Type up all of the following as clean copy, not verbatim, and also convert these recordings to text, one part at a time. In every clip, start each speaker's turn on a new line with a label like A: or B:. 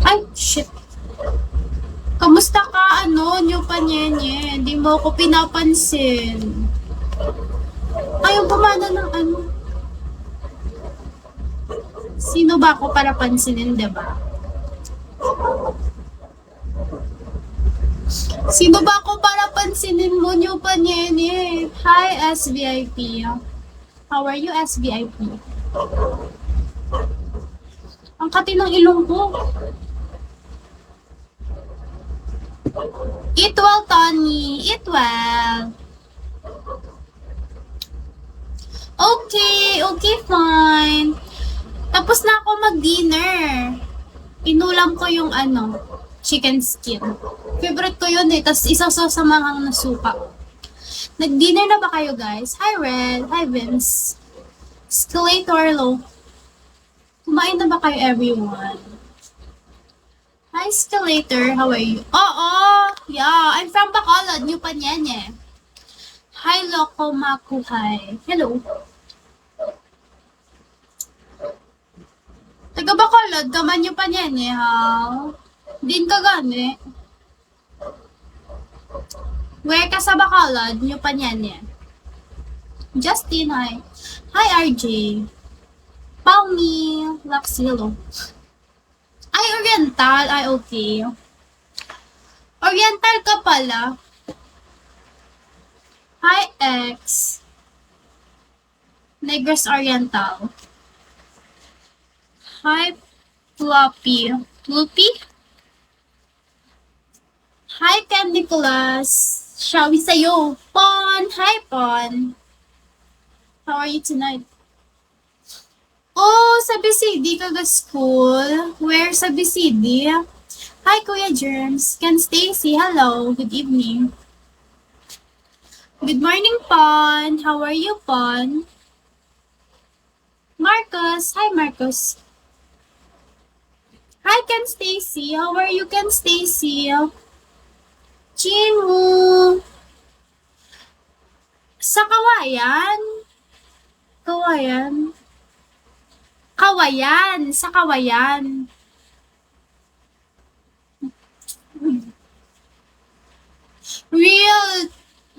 A: Ay, shit. Kamusta ka, New Panyenye? Hindi mo ako pinapansin. Ayaw pumana ng Sino ba ako para pansinin, diba? Sino ba ako para pansinin mo, New Panyenye? Hi, SVIP. How are you, SVIP? Ang kati ng ilong ko. Eat well, Tony. Eat well. Okay, fine. Tapos na ako mag-dinner. Inulam ko yung chicken skin. Favorite ko yun eh. Tapos isasaw sa manghang na suka. Nag-dinner na ba kayo, guys? Hi, Red. Hi, Vince. Escalator low. Kumain na ba kayo, everyone? Hi, Escalator. How are you? Oo! Yeah, I'm from Bacolod, New Panyenye. Hi, Loco Makuhay. Hello. Taga Bacolod, kaman New Panyenye, ha? Din ka gani. Where ka sa Bacolod, New Panyenye? Justin, hi. Hi, RJ. Palmi, Laxilo. Ay, Oriental. Ay, okay. Oriental ka pala. Hi, X. Negros Oriental. Hi, Floppy. Floppy? Hi, Ken Nicholas. Shall we sa'yo? Pon. Hi, Pon. How are you tonight? Oh, sa BCD ka ga school? Where sa BCD? Hi, Kuya Germs. Ken Stacy, hello. Good evening. Good morning, Pon. How are you, Pon? Marcus. Hi, Marcus. Hi, Ken Stacy. How are you, Ken Stacy? Jinwoo. Sa Kawayan? Kawayan? Kawayan. Sa Kawayan.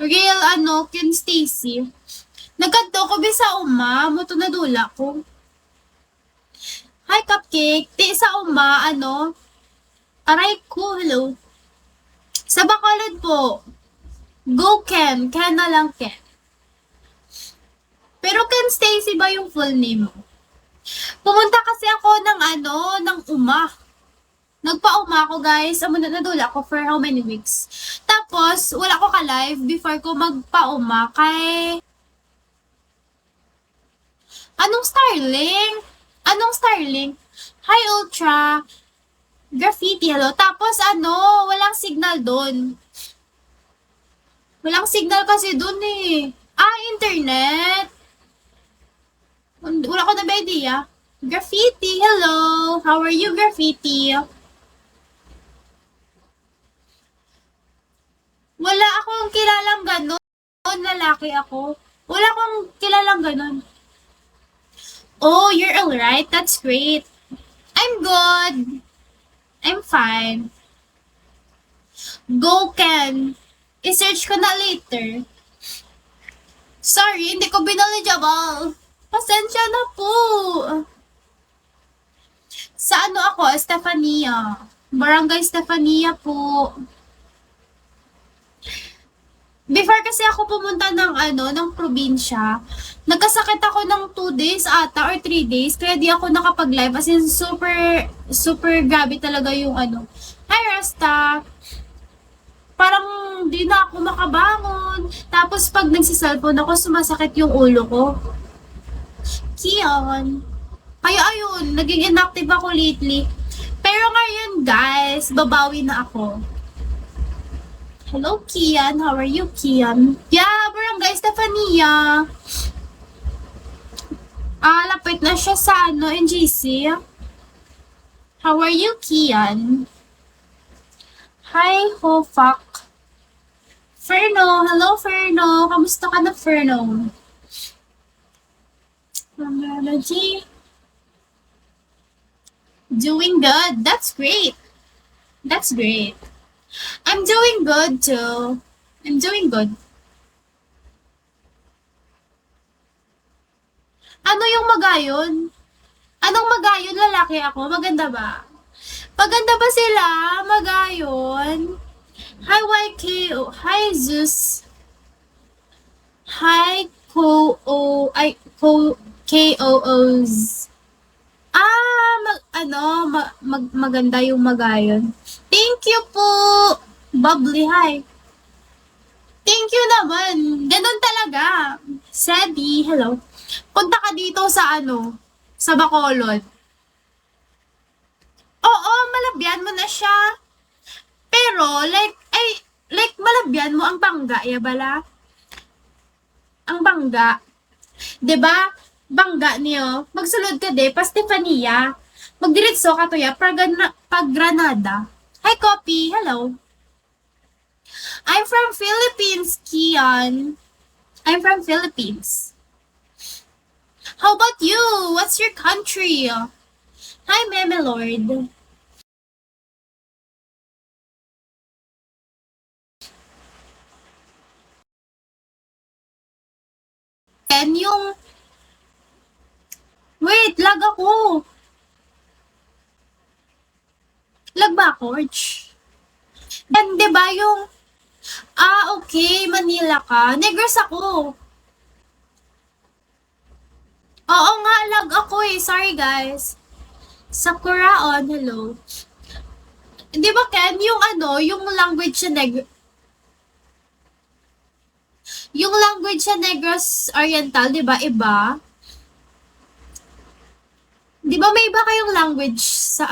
A: Real, Ken Stacy. Nagkanto ko sa uma, mo to nadula ko. Hi, Cupcake. Ti sa uma, aray ko, hello. Sa Bacolod po. Go, Ken. Ken na lang, Ken. Pero Ken Stacy ba yung full name mo? Pumunta kasi ako ng uma. Nagpa-uma ako, guys. Amo na nadula ako for how many weeks. Tapos, wala ko ka-live before ko magpa-uma kay... Anong Starling? Hi, Ultra. Graffiti, hello. Tapos, walang signal doon. Walang signal kasi doon eh. Internet. Wala ko na ba idea? Graffiti, hello. How are you, Graffiti? Wala akong kilalang ganon. Lalaki ako. Wala akong kilalang ganon. Oh, you're alright. That's great. I'm good. I'm fine. Go, Ken. I-search ko na later. Sorry, hindi ko binaligible. Pasensya na po. Sa ako? Estefania. Barangay Estefania po. Before kasi ako pumunta ng probinsya, nagkasakit ako ng 2 days ata or 3 days, kaya di ako nakapag-live. As in, super grabe talaga yung Hi, Rasta! Parang di na ako makabangon. Tapos pag nagsiselfone ako, sumasakit yung ulo ko. Kiyon. Kaya ayun, naging inactive ako lately. Pero ngayon guys, babawi na ako. Hello, Kian. How are you, Kian? Yeah, Barangay Estefania. Lapit na siya sa NGC. How are you, Kian? Hi, Hofak. Ferno. Hello, Ferno. Kamusta ka na, Ferno? Energy. Doing good. That's great. That's great. I'm doing good too. I'm doing good. Ano yung magayon? Anong magayon? Lalaki ako? Maganda ba? Maganda ba sila? Magayon? Hi, YKO. Hi, Zeus. Hi, KOOs. Maganda yung magayon. Thank you po. Bubbly, hi. Thank you naman. Ganun talaga. Sadie, hello. Punta ka dito sa sa Bacolod. Oo, malabyan mo na siya. Pero, like, malabyan mo ang bangga, ya bala? Ang bangga. 'Di ba? Bangga niyo. Magsulod ka de, pa Stefania. Magdiretso ka to ya, pag Granada. Hi, Copy. Hello. I'm from Philippines, Kian. I'm from Philippines. How about you? What's your country? Hi, Meme Lord. And yung... Wait, lag ako. Lag ba ako, Arch? And diba yung... Okay, Manila ka. Negros ako. Oo nga, lag ako eh. Sorry, guys. Sakuraon, hello. Di ba, Ken, yung language sa yung language sa Negros Oriental, di ba, iba? Di ba may iba kayong language sa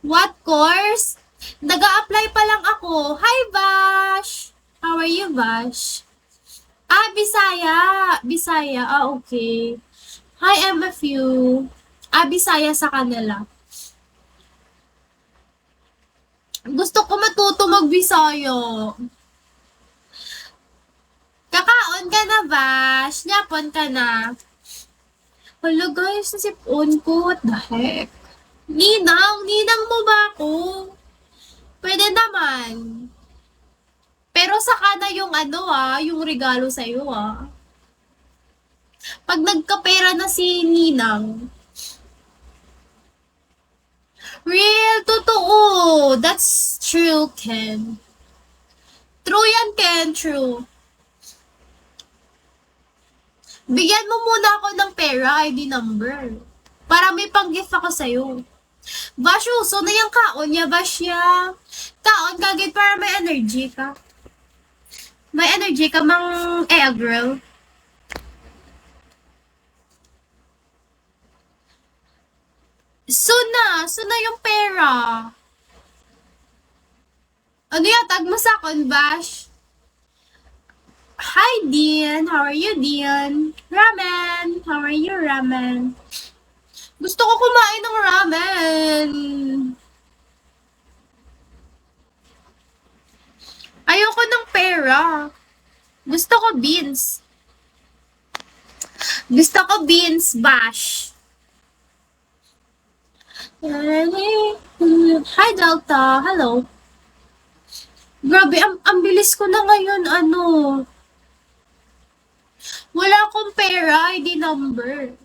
A: What course? Nag-a-apply pa lang ako. Hi, Vash! How are you, Vash? Bisaya. Bisaya. Okay. Hi, MFU. Bisaya sa kanila. Gusto ko matuto mag-Bisaya. Kakaon ka na, Vash. Nyapon ka na. Hello, guys. Nasipon ko. What the heck? Ninang mo ba ako? Pwede naman. Pero saka na yung yung regalo sa'yo, Pag nagkapera na si Ninang. Real, totoo. That's true, Ken. True yan, Ken. True. Bigyan mo muna ako ng pera, ID number. Para may pang-gift ako sa'yo. Bash, uso na yung kaon niya, Bash ya. Kaon kagit para may energy ka. May energy ka mang girl. Soon na yung pera. Ano yatag mo sa akin, Bash? Hi, Dian. How are you, Dian? Ramen. How are you, Ramen? Gusto ko kumain ng ramen. Ayoko ng pera. Gusto ko beans. Gusto ko beans, Bash. Hi, Delta. Hello. Grabe, ang bilis ko na ngayon, Wala akong pera, ID number.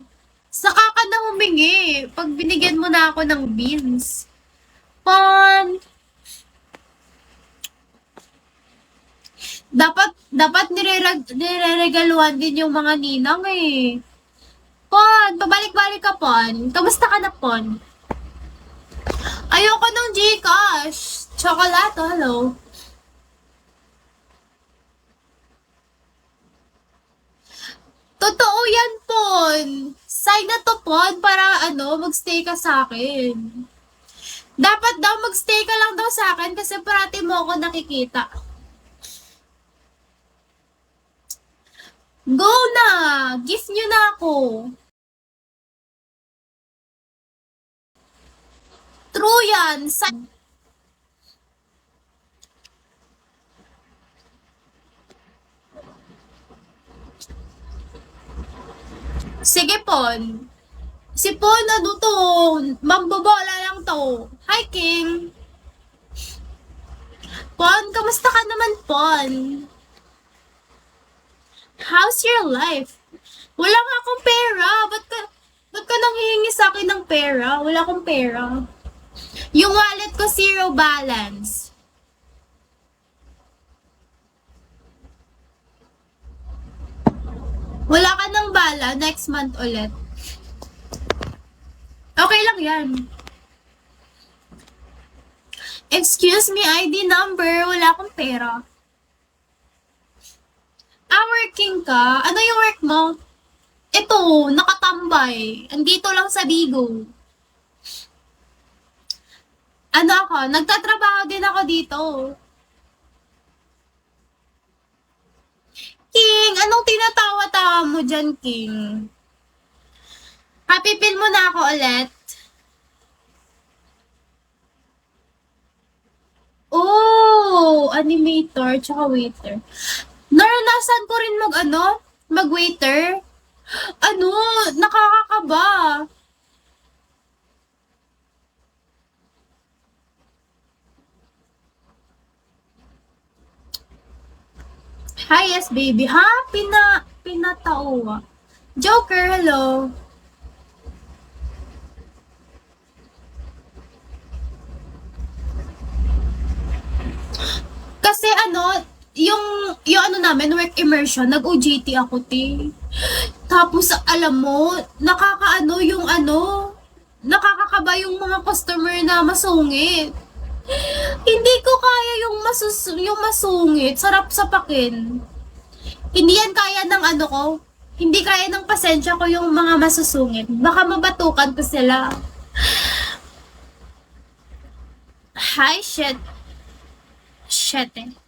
A: Saka ka na humingi pag binigyan mo na ako ng beans. Dapat nireregaluhan din yung mga ninang eh. Pabalik-balik ka, Pon. Kamusta ka na, Pon? Ayoko ng Gcash. Chocolate, hello. Totoo yan, Pon. Sign na to, Pon, para magstay ka sa akin. Dapat daw magstay ka lang daw sa akin kasi parati mo ako nakikita. Go na! Gift nyo na ako. True yan. Sige, Pon. Si Pon, ano to? Mambobola lang to. Hi, King. Pon, kamusta ka naman, Pon? How's your life? Wala nga akong pera. Ba't ka nang hihingi sa akin ng pera? Wala akong pera. Yung wallet ko, zero balance. Wala ka ng bala, next month ulit. Okay lang yan. Excuse me, ID number. Wala akong pera. Working ka? Ano yung work mo? Ito, nakatambay. Andito lang sa Bigo. Ano ako? Nagtatrabaho din ako dito. King, anong tinatawa-tawa mo dyan, King? Happy pin mo na ako ulit. Oh, animator, tsaka waiter. Naranasan ko rin mag-waiter. Ano, nakakakaba. Hi, yes, baby. Ha? Pinatawa. Joker, hello. Kasi yung ano namin, work immersion, nag-OJT ako, te. Tapos, alam mo, nakakakaba yung mga customer na masungit. Hindi ko kaya yung masungit, sarap sapakin. Hindi yan kaya ng ko, hindi kaya ng pasensya ko yung mga masusungit. Baka mabatukan ko sila. Hi, shit. Shit eh.